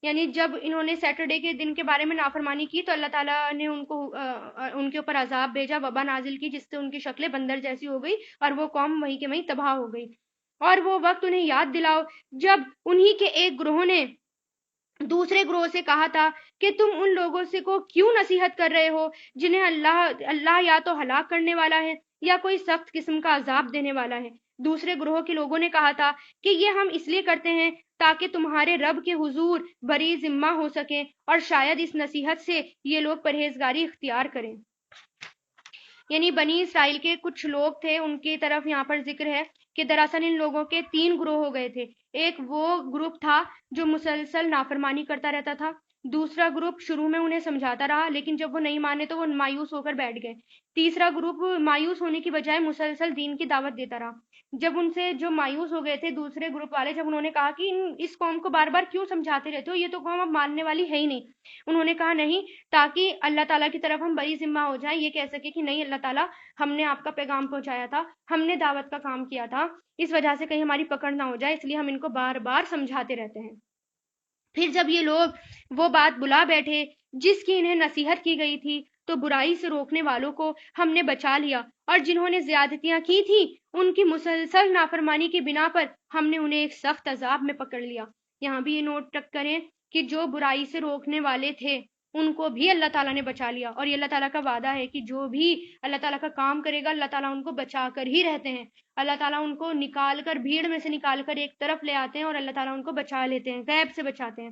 یعنی جب انہوں نے سیٹرڈے کے دن کے بارے میں نافرمانی کی تو اللہ تعالیٰ نے ان کے اوپر عذاب بھیجا، وبا نازل کی، جس سے ان کی شکلیں بندر جیسی ہو گئی، اور وہ قوم وہیں کے وہیں تباہ ہو گئی۔ اور وہ وقت انہیں یاد دلاؤ جب انہی کے ایک گروہ نے دوسرے گروہ سے کہا تھا کہ تم ان لوگوں سے کو کیوں نصیحت کر رہے ہو جنہیں اللہ یا تو ہلاک کرنے والا ہے یا کوئی سخت قسم کا عذاب دینے والا ہے۔ دوسرے گروہ کے لوگوں نے کہا تھا کہ یہ ہم اس لیے کرتے ہیں تاکہ تمہارے رب کے حضور بری ذمہ ہو سکیں، اور شاید اس نصیحت سے یہ لوگ پرہیزگاری اختیار کریں۔ یعنی بنی اسرائیل کے کچھ لوگ تھے، ان کی طرف یہاں پر ذکر ہے کہ دراصل ان لوگوں کے 3 گروہ ہو گئے تھے۔ ایک وہ گروپ تھا جو مسلسل نافرمانی کرتا رہتا تھا، دوسرا گروپ شروع میں انہیں سمجھاتا رہا لیکن جب وہ نہیں مانے تو وہ مایوس ہو کر بیٹھ گئے، تیسرا گروپ مایوس ہونے کی بجائے مسلسل دین کی دعوت دیتا رہا۔ جب ان سے جو مایوس ہو گئے تھے دوسرے گروپ والے، جب انہوں نے کہا کہ اس قوم کو بار بار کیوں سمجھاتے رہتے ہو، یہ تو قوم اب ماننے والی ہے ہی نہیں، انہوں نے کہا نہیں، تاکہ اللہ تعالیٰ کی طرف ہم بری ذمہ ہو جائیں، یہ کہہ سکے کہ نہیں اللہ تعالیٰ ہم نے آپ کا پیغام پہنچایا تھا، ہم نے دعوت کا کام کیا تھا، اس وجہ سے کہیں ہماری پکڑ نہ ہو جائے، اس لیے ہم ان کو بار بار سمجھاتے رہتے ہیں۔ پھر جب یہ لوگ وہ بات بلا بیٹھے جس کی انہیں نصیحت کی گئی تھی تو برائی سے روکنے والوں کو ہم نے بچا لیا، اور جنہوں نے زیادتیاں کی تھی ان کی مسلسل نافرمانی کی بنا پر ہم نے انہیں ایک سخت عذاب میں پکڑ لیا۔ یہاں بھی یہ نوٹ کریں کہ جو برائی سے روکنے والے تھے ان کو بھی اللہ تعالیٰ نے بچا لیا، اور یہ اللہ تعالیٰ کا وعدہ ہے کہ جو بھی اللہ تعالیٰ کا کام کرے گا اللہ تعالیٰ ان کو بچا کر ہی رہتے ہیں، اللہ تعالیٰ ان کو نکال کر بھیڑ میں سے نکال کر ایک طرف لے آتے ہیں اور اللہ تعالیٰ ان کو بچا لیتے ہیں، غیب سے بچاتے ہیں۔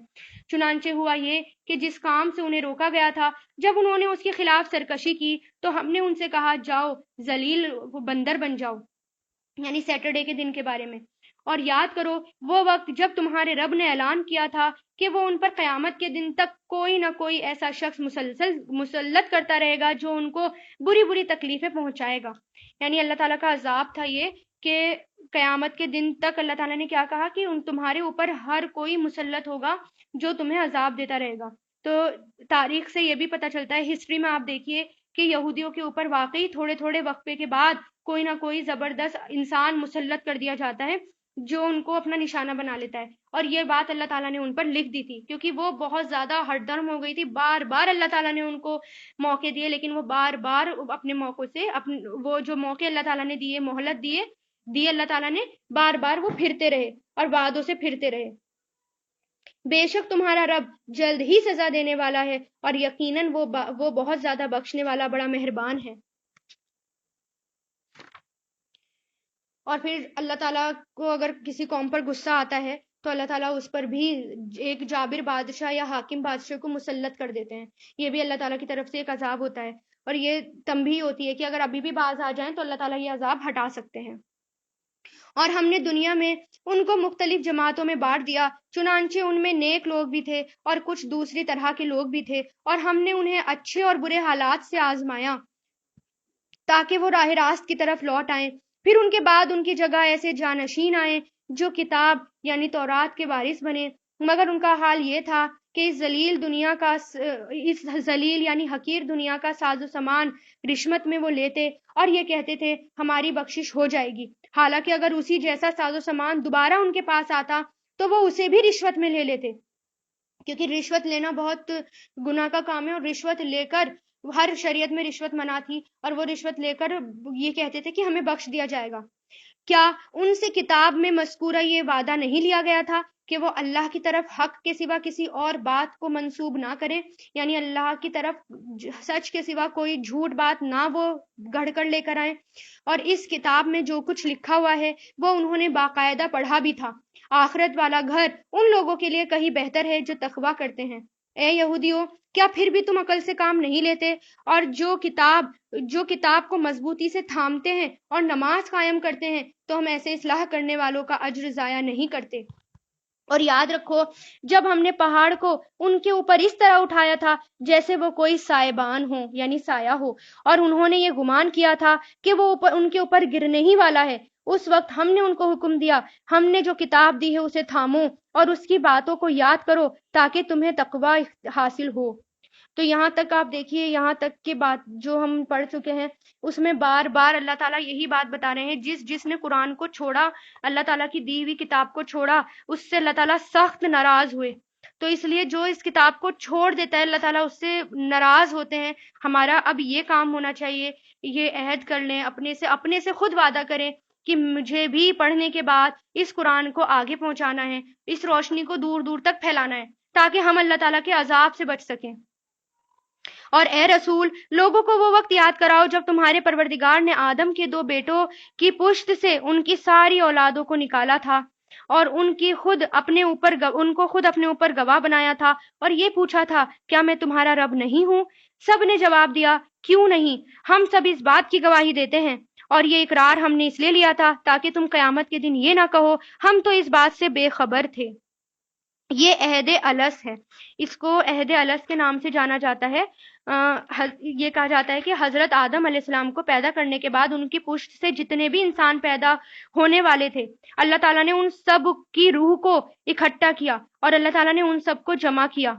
چنانچہ ہوا یہ کہ جس کام سے انہیں روکا گیا تھا جب انہوں نے اس کے خلاف سرکشی کی تو ہم نے ان سے کہا جاؤ ذلیل بندر بن جاؤ، یعنی سیٹرڈے کے دن کے بارے میں۔ اور یاد کرو وہ وقت جب تمہارے رب نے اعلان کیا تھا کہ وہ ان پر قیامت کے دن تک کوئی نہ کوئی ایسا شخص مسلط کرتا رہے گا جو ان کو بری بری تکلیفیں پہنچائے گا، یعنی اللہ تعالیٰ کا عذاب تھا یہ کہ قیامت کے دن تک اللہ تعالیٰ نے کیا کہا کہ تمہارے اوپر ہر کوئی مسلط ہوگا جو تمہیں عذاب دیتا رہے گا۔ تو تاریخ سے یہ بھی پتہ چلتا ہے، ہسٹری میں آپ دیکھیے کہ یہودیوں کے اوپر واقعی تھوڑے تھوڑے وقفے کے بعد کوئی نہ کوئی زبردست انسان مسلط کر دیا جاتا ہے جو ان کو اپنا نشانہ بنا لیتا ہے. اور یہ بات اللہ تعالیٰ نے ان پر لکھ دی تھی، کیونکہ وہ بہت زیادہ ہٹ درم ہو گئی تھی. بار بار اللہ تعالیٰ نے ان کو موقع دیے، لیکن وہ بار بار اپنے موقعوں سے وہ جو موقع اللہ تعالیٰ نے دیے، مہلت دیے اللہ تعالیٰ نے، بار بار وہ پھرتے رہے اور وعدوں سے پھرتے رہے. بے شک تمہارا رب جلد ہی سزا دینے والا ہے، اور یقیناً وہ بہت زیادہ بخشنے والا، بڑا مہربان ہے. اور پھر اللہ تعالیٰ کو اگر کسی قوم پر غصہ آتا ہے تو اللہ تعالیٰ اس پر بھی ایک جابر بادشاہ یا حاکم بادشاہ کو مسلط کر دیتے ہیں. یہ بھی اللہ تعالیٰ کی طرف سے ایک عذاب ہوتا ہے، اور یہ تنبیہ ہوتی ہے کہ اگر ابھی بھی باز آ جائیں تو اللہ تعالیٰ یہ عذاب ہٹا سکتے ہیں. اور ہم نے دنیا میں ان کو مختلف جماعتوں میں بانٹ دیا، چنانچہ ان میں نیک لوگ بھی تھے اور کچھ دوسری طرح کے لوگ بھی تھے، اور ہم نے انہیں اچھے اور برے حالات سے آزمایا تاکہ وہ راہ راست کی طرف لوٹ آئیں. پھر ان کے بعد ان کی جگہ ایسے جانشین آئے جو کتاب یعنی تورات کے وارث بنے، مگر ان کا حال یہ تھا کہ اس ذلیل یعنی حقیر دنیا کا ساز و سامان رشوت میں وہ لیتے اور یہ کہتے تھے ہماری بخشش ہو جائے گی، حالانکہ اگر اسی جیسا ساز و سامان دوبارہ ان کے پاس آتا تو وہ اسے بھی رشوت میں لے لیتے، کیونکہ رشوت لینا بہت گناہ کا کام ہے. اور رشوت لے کر ہر شریعت میں رشوت منع تھی، اور وہ رشوت لے کر یہ کہتے تھے کہ ہمیں بخش دیا جائے گا. کیا ان سے کتاب میں مذکورہ یہ وعدہ نہیں لیا گیا تھا کہ وہ اللہ کی طرف حق کے سوا کسی اور بات کو منسوب نہ کریں، یعنی اللہ کی طرف سچ کے سوا کوئی جھوٹ بات نہ وہ گھڑ کر لے کر آئیں. اور اس کتاب میں جو کچھ لکھا ہوا ہے وہ انہوں نے باقاعدہ پڑھا بھی تھا. آخرت والا گھر ان لوگوں کے لیے کہیں بہتر ہے جو تقویٰ کرتے ہیں. اے یہودیوں، کیا پھر بھی تم عقل سے کام نہیں لیتے؟ اور جو کتاب کو مضبوطی سے تھامتے ہیں اور نماز قائم کرتے ہیں تو ہم ایسے اصلاح کرنے والوں کا اجر ضائع نہیں کرتے. اور یاد رکھو جب ہم نے پہاڑ کو ان کے اوپر اس طرح اٹھایا تھا جیسے وہ کوئی سائبان ہو یعنی سایہ ہو، اور انہوں نے یہ گمان کیا تھا کہ وہ ان کے اوپر گرنے ہی والا ہے، اس وقت ہم نے ان کو حکم دیا ہم نے جو کتاب دی ہے اسے تھامو اور اس کی باتوں کو یاد کرو تاکہ تمہیں تقوی حاصل ہو. تو یہاں تک آپ دیکھیے، یہاں تک کی بات جو ہم پڑھ چکے ہیں اس میں بار بار اللہ تعالیٰ یہی بات بتا رہے ہیں، جس نے قرآن کو چھوڑا، اللہ تعالیٰ کی دی ہوئی کتاب کو چھوڑا، اس سے اللہ تعالیٰ سخت ناراض ہوئے. تو اس لیے جو اس کتاب کو چھوڑ دیتا ہے اللہ تعالیٰ اس سے ناراض ہوتے ہیں. ہمارا اب یہ کام ہونا چاہیے، یہ عہد کر لیں اپنے سے خود وعدہ کریں کہ مجھے بھی پڑھنے کے بعد اس قرآن کو آگے پہنچانا ہے، اس روشنی کو دور دور تک پھیلانا ہے تاکہ ہم اللہ تعالیٰ کے عذاب سے بچ سکیں. اور اے رسول، لوگوں کو وہ وقت یاد کراؤ جب تمہارے پروردگار نے آدم کے 2 بیٹوں کی پشت سے ان کی ساری اولادوں کو نکالا تھا اور ان کو خود اپنے اوپر گواہ بنایا تھا اور یہ پوچھا تھا کیا میں تمہارا رب نہیں ہوں؟ سب نے جواب دیا کیوں نہیں، ہم سب اس بات کی گواہی دیتے ہیں، اور یہ اقرار ہم نے اس لیے لیا تھا تاکہ تم قیامت کے دن یہ نہ کہو ہم تو اس بات سے بے خبر تھے. یہ عہد الس ہے، اس کو عہد الس کے نام سے جانا جاتا ہے. یہ کہا جاتا ہے کہ حضرت آدم علیہ السلام کو پیدا کرنے کے بعد ان کی پشت سے جتنے بھی انسان پیدا ہونے والے تھے اللہ تعالیٰ نے ان سب کی روح کو اکٹھا کیا اور اللہ تعالیٰ نے ان سب کو جمع کیا،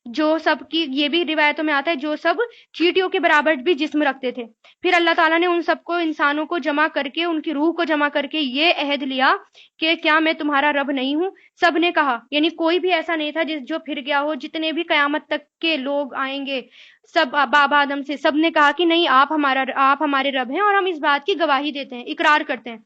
جو سب کی یہ بھی روایتوں میں آتا ہے جو سب چیٹیوں کے برابر بھی جسم رکھتے تھے. پھر اللہ تعالیٰ نے ان سب کو انسانوں کو جمع کر کے ان کی روح کو جمع کر کے یہ عہد لیا کہ کیا میں تمہارا رب نہیں ہوں؟ سب نے کہا، یعنی کوئی بھی ایسا نہیں تھا جو پھر گیا ہو، جتنے بھی قیامت تک کے لوگ آئیں گے سب بابا آدم سے سب نے کہا کہ نہیں، آپ ہمارے رب ہیں اور ہم اس بات کی گواہی دیتے ہیں، اقرار کرتے ہیں.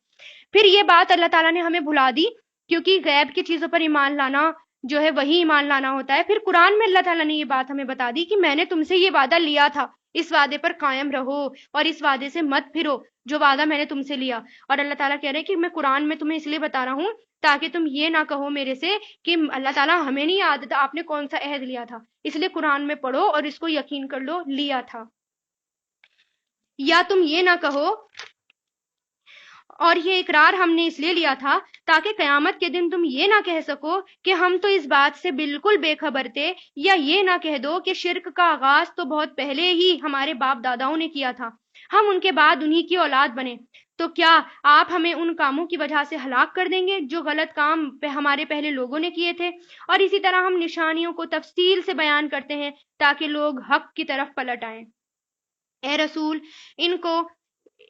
پھر یہ بات اللہ تعالیٰ نے ہمیں بھلا دی، کیونکہ غیب کی چیزوں پر ایمان لانا جو ہے وہی ایمان لانا ہوتا ہے. پھر قرآن میں اللہ تعالیٰ نے یہ بات ہمیں بتا دی کہ میں نے تم سے یہ وعدہ لیا تھا، اس وعدے پر قائم رہو اور اس وعدے سے مت پھرو جو وعدہ میں نے تم سے لیا. اور اللہ تعالیٰ کہہ رہے ہیں کہ میں قرآن میں تمہیں اس لیے بتا رہا ہوں تاکہ تم یہ نہ کہو میرے سے کہ اللہ تعالیٰ ہمیں نہیں یاد تھا آپ نے کون سا عہد لیا تھا، اس لیے قرآن میں پڑھو اور اس کو یقین کر لو لیا تھا. یا تم یہ نہ کہو، اور یہ اقرار ہم نے اس لیے لیا تھا تاکہ قیامت کے دن تم یہ نہ کہہ سکو کہ ہم تو اس بات سے بالکل بے خبر تھے، یا یہ نہ کہہ دو کہ شرک کا آغاز تو بہت پہلے ہی ہمارے باپ داداؤں نے کیا تھا، ہم ان کے بعد انہی کی اولاد بنے. تو کیا آپ ہمیں ان کاموں کی وجہ سے ہلاک کر دیں گے جو غلط کام ہمارے پہلے لوگوں نے کیے تھے؟ اور اسی طرح ہم نشانیوں کو تفصیل سے بیان کرتے ہیں تاکہ لوگ حق کی طرف پلٹ آئیں. اے رسول، ان کو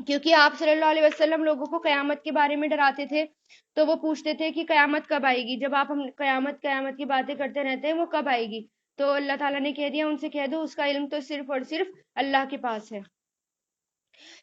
کیونکہ آپ صلی اللہ علیہ وسلم لوگوں کو قیامت کے بارے میں ڈراتے تھے، تو وہ پوچھتے تھے کہ قیامت کب آئے گی؟ جب آپ ہم قیامت قیامت کی باتیں کرتے رہتے ہیں، وہ کب آئے گی؟ تو اللہ تعالیٰ نے کہہ دیا، ان سے کہہ دو اس کا علم تو صرف اور صرف اللہ کے پاس ہے۔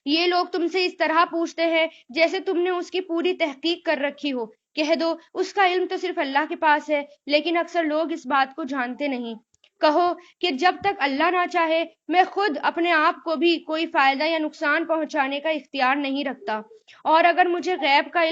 یہ لوگ تم سے اس طرح پوچھتے ہیں جیسے تم نے اس کی پوری تحقیق کر رکھی ہو۔ کہہ دو اس کا علم تو صرف اللہ کے پاس ہے، لیکن اکثر لوگ اس بات کو جانتے نہیں۔ کہو کہ جب تک اللہ نہ چاہے، میں خود اپنے آپ کو بھی کوئی فائدہ یا نقصان پہنچانے کا اختیار نہیں رکھتا، اور اگر مجھے غیب کا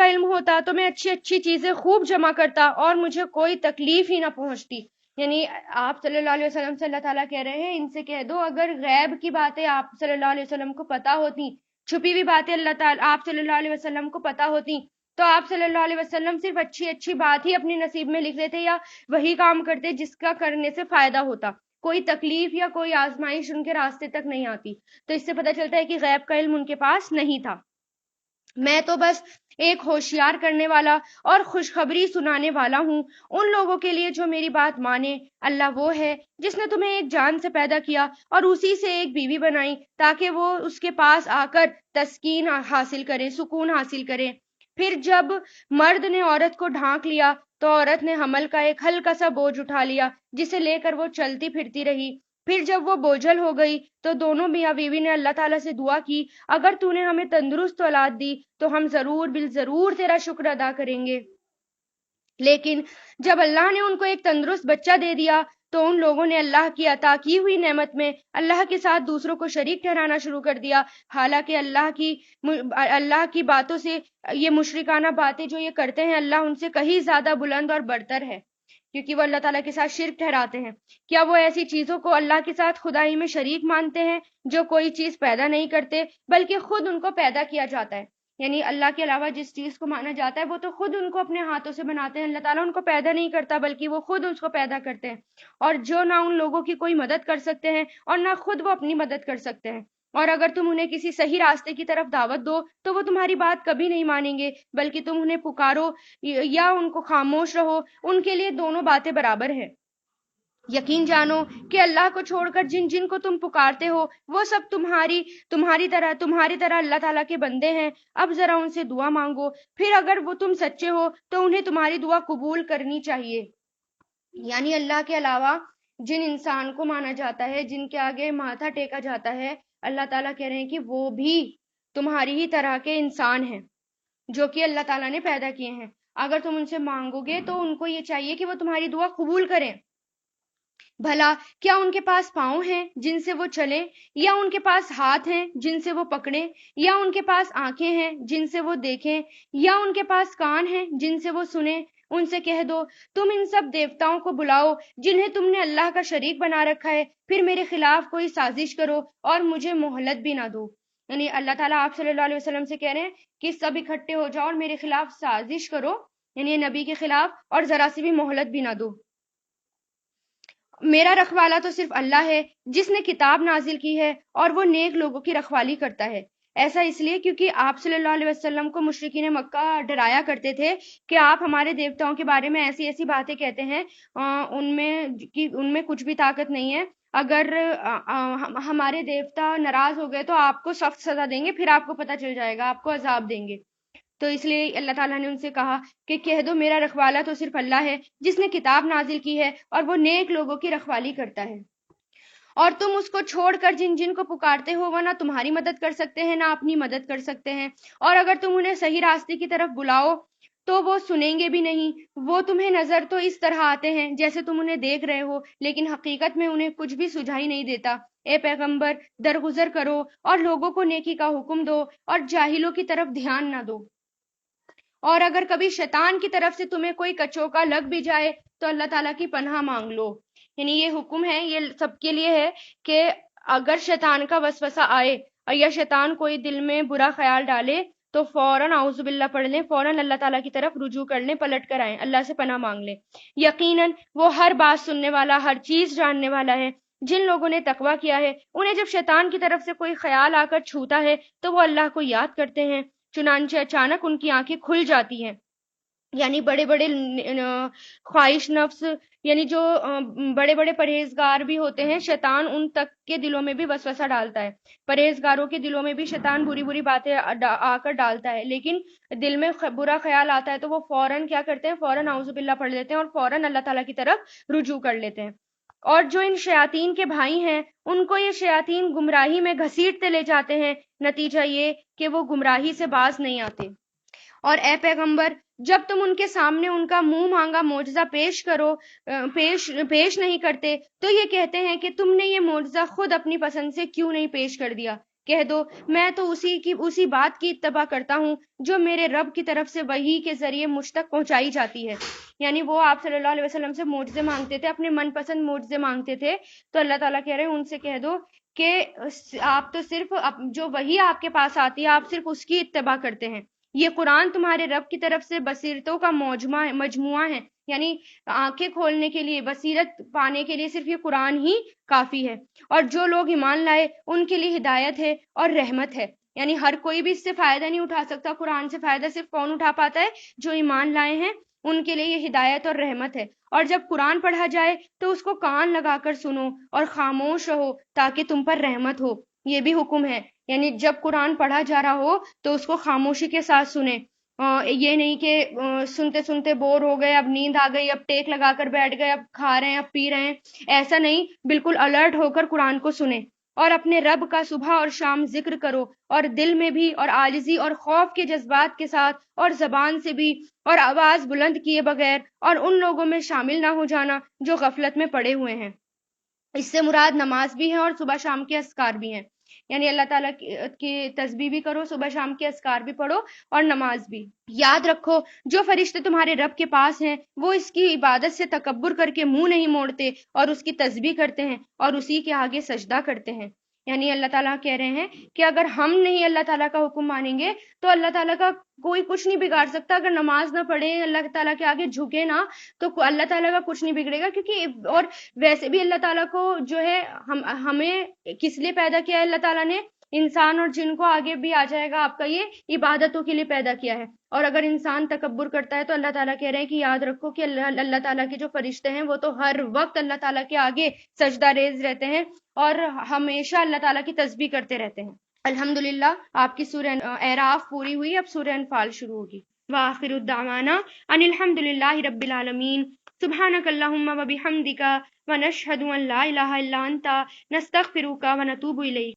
علم ہوتا تو میں اچھی اچھی چیزیں خوب جمع کرتا اور مجھے کوئی تکلیف ہی نہ پہنچتی۔ یعنی آپ صلی اللہ علیہ وسلم سے اللہ تعالیٰ کہہ رہے ہیں، ان سے کہہ دو اگر غیب کی باتیں آپ صلی اللہ علیہ وسلم کو پتا ہوتی، چھپی ہوئی باتیں اللہ تعالیٰ آپ صلی اللہ علیہ وسلم کو پتا ہوتی، تو آپ صلی اللہ علیہ وسلم صرف اچھی اچھی بات ہی اپنے نصیب میں لکھ لیتے، یا وہی کام کرتے جس کا کرنے سے فائدہ ہوتا، کوئی تکلیف یا کوئی آزمائش ان کے راستے تک نہیں آتی۔ تو اس سے پتہ چلتا ہے کہ غیب کا علم ان کے پاس نہیں تھا۔ میں تو بس ایک ہوشیار کرنے والا اور خوشخبری سنانے والا ہوں ان لوگوں کے لیے جو میری بات مانے۔ اللہ وہ ہے جس نے تمہیں ایک جان سے پیدا کیا اور اسی سے ایک بیوی بنائی تاکہ وہ اس کے پاس آ کر تسکین حاصل کرے، سکون حاصل کرے۔ پھر جب مرد نے عورت کو ڈھانک لیا تو عورت نے حمل کا ایک ہلکا سا بوجھ اٹھا لیا جسے لے کر وہ چلتی پھرتی رہی۔ پھر جب وہ بوجھل ہو گئی تو دونوں میاں بیوی نے اللہ تعالیٰ سے دعا کی، اگر تو نے ہمیں تندرست اولاد دی تو ہم ضرور بالضرور تیرا شکر ادا کریں گے۔ لیکن جب اللہ نے ان کو ایک تندرست بچہ دے دیا تو ان لوگوں نے اللہ کی عطا کی ہوئی نعمت میں اللہ کے ساتھ دوسروں کو شریک ٹھہرانا شروع کر دیا، حالانکہ اللہ کی باتوں سے، یہ مشرکانہ باتیں جو یہ کرتے ہیں، اللہ ان سے کہیں زیادہ بلند اور برتر ہے، کیونکہ وہ اللہ تعالیٰ کے ساتھ شرک ٹھہراتے ہیں۔ کیا وہ ایسی چیزوں کو اللہ کے ساتھ خدائی میں شریک مانتے ہیں جو کوئی چیز پیدا نہیں کرتے بلکہ خود ان کو پیدا کیا جاتا ہے؟ یعنی اللہ کے علاوہ جس چیز کو مانا جاتا ہے وہ تو خود ان کو اپنے ہاتھوں سے بناتے ہیں، اللہ تعالیٰ ان کو پیدا نہیں کرتا بلکہ وہ خود اس کو پیدا کرتے ہیں، اور جو نہ ان لوگوں کی کوئی مدد کر سکتے ہیں اور نہ خود وہ اپنی مدد کر سکتے ہیں۔ اور اگر تم انہیں کسی صحیح راستے کی طرف دعوت دو تو وہ تمہاری بات کبھی نہیں مانیں گے، بلکہ تم انہیں پکارو یا ان کو خاموش رہو، ان کے لیے دونوں باتیں برابر ہیں۔ یقین جانو کہ اللہ کو چھوڑ کر جن جن کو تم پکارتے ہو وہ سب تمہاری طرح اللہ تعالیٰ کے بندے ہیں۔ اب ذرا ان سے دعا مانگو، پھر اگر وہ تم سچے ہو تو انہیں تمہاری دعا قبول کرنی چاہیے۔ یعنی اللہ کے علاوہ جن انسان کو مانا جاتا ہے، جن کے آگے ماتھا ٹیکا جاتا ہے، اللہ تعالیٰ کہہ رہے ہیں کہ وہ بھی تمہاری ہی طرح کے انسان ہیں جو کہ اللہ تعالیٰ نے پیدا کیے ہیں۔ اگر تم ان سے مانگو گے تو ان کو یہ چاہیے کہ وہ تمہاری دعا قبول کریں۔ بھلا کیا ان کے پاس پاؤں ہیں جن سے وہ چلیں، یا ان کے پاس ہاتھ ہیں جن سے وہ پکڑیں، یا ان کے پاس آنکھیں ہیں جن سے وہ دیکھیں، یا ان کے پاس کان ہیں جن سے وہ سنیں؟ ان سے کہہ دو تم ان سب دیوتاؤں کو بلاؤ جنہیں تم نے اللہ کا شریک بنا رکھا ہے، پھر میرے خلاف کوئی سازش کرو اور مجھے مہلت بھی نہ دو۔ یعنی اللہ تعالیٰ آپ صلی اللہ علیہ وسلم سے کہہ رہے ہیں کہ سب اکٹھے ہو جاؤ اور میرے خلاف سازش کرو، یعنی نبی کے خلاف، اور ذرا سی بھی مہلت بھی نہ دو۔ میرا رکھوالا تو صرف اللہ ہے جس نے کتاب نازل کی ہے اور وہ نیک لوگوں کی رکھوالی کرتا ہے۔ ایسا اس لیے کیونکہ آپ صلی اللہ علیہ وسلم کو مشرکین مکہ ڈرایا کرتے تھے کہ آپ ہمارے دیوتاؤں کے بارے میں ایسی ایسی باتیں کہتے ہیں ان میں کچھ بھی طاقت نہیں ہے، اگر ہمارے دیوتا ناراض ہو گئے تو آپ کو سخت سزا دیں گے، پھر آپ کو پتہ چل جائے گا، آپ کو عذاب دیں گے۔ تو اس لیے اللہ تعالیٰ نے ان سے کہا کہ کہہ دو میرا رکھوالا تو صرف اللہ ہے جس نے کتاب نازل کی ہے اور وہ نیک لوگوں کی رکھوالی کرتا ہے۔ اور تم اس کو چھوڑ کر جن جن کو پکارتے ہو وہ نہ تمہاری مدد کر سکتے ہیں نہ اپنی مدد کر سکتے ہیں، اور اگر تم انہیں صحیح راستے کی طرف بلاؤ تو وہ سنیں گے بھی نہیں۔ وہ تمہیں نظر تو اس طرح آتے ہیں جیسے تم انہیں دیکھ رہے ہو، لیکن حقیقت میں انہیں کچھ بھی سجھائی نہیں دیتا۔ اے پیغمبر، درگزر کرو اور لوگوں کو نیکی کا حکم دو اور جاہلوں کی طرف دھیان نہ دو۔ اور اگر کبھی شیطان کی طرف سے تمہیں کوئی کچوکا لگ بھی جائے تو اللہ تعالیٰ کی پناہ مانگ لو۔ یعنی یہ حکم ہے، یہ سب کے لیے ہے کہ اگر شیطان کا وسوسہ آئے یا شیطان کوئی دل میں برا خیال ڈالے تو فوراً اعوذ باللہ پڑھ لیں، فوراً اللہ تعالیٰ کی طرف رجوع کر لیں، پلٹ کر آئیں، اللہ سے پناہ مانگ لیں۔ یقیناً وہ ہر بات سننے والا، ہر چیز جاننے والا ہے۔ جن لوگوں نے تقویٰ کیا ہے انہیں جب شیطان کی طرف سے کوئی خیال آ کر چھوتا ہے تو وہ اللہ کو یاد کرتے ہیں، چنانچہ اچانک ان کی آنکھیں کھل جاتی ہیں یعنی بڑے بڑے خواہش نفس، یعنی جو بڑے بڑے پرہیزگار بھی ہوتے ہیں، شیطان ان تک کے دلوں میں بھی وسوسہ ڈالتا ہے، پرہیزگاروں کے دلوں میں بھی شیطان بری بری باتیں آ کر ڈالتا ہے، لیکن دل میں برا خیال آتا ہے تو وہ فوراً کیا کرتے ہیں، فوراً اعوذ باللہ پڑھ لیتے ہیں اور فوراً اللہ تعالیٰ کی طرف رجوع کر لیتے ہیں۔ اور جو ان شیاطین کے بھائی ہیں، ان کو یہ شیاطین گمراہی میں گھسیٹتے لے جاتے ہیں، نتیجہ یہ کہ وہ گمراہی سے باز نہیں آتے۔ اور اے پیغمبر، جب تم ان کے سامنے ان کا منہ مانگا معجزہ پیش کرو، پیش نہیں کرتے تو یہ کہتے ہیں کہ تم نے یہ معجزہ خود اپنی پسند سے کیوں نہیں پیش کر دیا۔ کہہ دو میں تو اسی بات کی اتباع کرتا ہوں جو میرے رب کی طرف سے وحی کے ذریعے مجھ تک پہنچائی جاتی ہے۔ یعنی وہ آپ صلی اللہ علیہ وسلم سے معجزے مانگتے تھے، اپنے من پسند معجزے مانگتے تھے، تو اللہ تعالیٰ کہہ رہے ہیں ان سے کہہ دو کہ آپ تو صرف جو وحی آپ کے پاس آتی ہے آپ صرف اس کی اتباع کرتے ہیں۔ یہ قرآن تمہارے رب کی طرف سے بصیرتوں کا مجموعہ ہے، یعنی آنکھیں کھولنے کے لیے، بصیرت پانے کے لیے صرف یہ قرآن ہی کافی ہے۔ اور جو لوگ ایمان لائے ان کے لیے ہدایت ہے اور رحمت ہے، یعنی ہر کوئی بھی اس سے فائدہ نہیں اٹھا سکتا، قرآن سے فائدہ صرف کون اٹھا پاتا ہے؟ جو ایمان لائے ہیں، ان کے لیے یہ ہدایت اور رحمت ہے۔ اور جب قرآن پڑھا جائے تو اس کو کان لگا کر سنو اور خاموش رہو تاکہ تم پر رحمت ہو، یہ بھی حکم ہے۔ یعنی جب قرآن پڑھا جا رہا ہو تو اس کو خاموشی کے ساتھ سنیں، یہ نہیں کہ سنتے سنتے بور ہو گئے، اب نیند آ گئی، اب ٹیک لگا کر بیٹھ گئے، اب کھا رہے ہیں، اب پی رہے ہیں، ایسا نہیں، بالکل الرٹ ہو کر قرآن کو سنیں۔ اور اپنے رب کا صبح اور شام ذکر کرو، اور دل میں بھی، اور عاجزی اور خوف کے جذبات کے ساتھ، اور زبان سے بھی، اور آواز بلند کیے بغیر، اور ان لوگوں میں شامل نہ ہو جانا جو غفلت میں پڑے ہوئے ہیں۔ اس سے مراد نماز بھی ہے اور صبح شام کے اذکار بھی ہیں، یعنی اللہ تعالیٰ کی تسبیح بھی کرو، صبح شام کے اذکار بھی پڑھو اور نماز بھی۔ یاد رکھو جو فرشتے تمہارے رب کے پاس ہیں وہ اس کی عبادت سے تکبر کر کے منہ نہیں موڑتے اور اس کی تسبیح کرتے ہیں اور اسی کے آگے سجدہ کرتے ہیں۔ یعنی اللہ تعالیٰ کہہ رہے ہیں کہ اگر ہم نہیں اللہ تعالیٰ کا حکم مانیں گے تو اللہ تعالیٰ کا کوئی کچھ نہیں بگاڑ سکتا۔ اگر نماز نہ پڑھے، اللہ تعالیٰ کے آگے جھکے نہ، تو اللہ تعالیٰ کا کچھ نہیں بگڑے گا، کیونکہ اور ویسے بھی اللہ تعالیٰ کو جو ہے ہمیں کس لیے پیدا کیا ہے، اللہ تعالیٰ نے انسان اور جن کو آگے بھی آ جائے گا آپ کا یہ عبادتوں کے لیے پیدا کیا ہے۔ اور اگر انسان تکبر کرتا ہے تو اللہ تعالیٰ کہہ رہے ہیں کہ یاد رکھو کہ اللہ تعالیٰ کے جو فرشتے ہیں وہ تو ہر وقت اللہ تعالیٰ کے آگے سجدہ ریز رہتے ہیں اور ہمیشہ اللہ تعالیٰ کی تسبیح کرتے رہتے ہیں۔ الحمدللہ آپ کی سورہ اعراف پوری ہوئی، اب سورہ انفال شروع ہوگی۔ وآخر الدعوانا ان الحمدللہ رب العالمین، سبحانک اللہم و بحمدک ونشہد ان لا الہ الا انت نستغفرک ونتوب الیک۔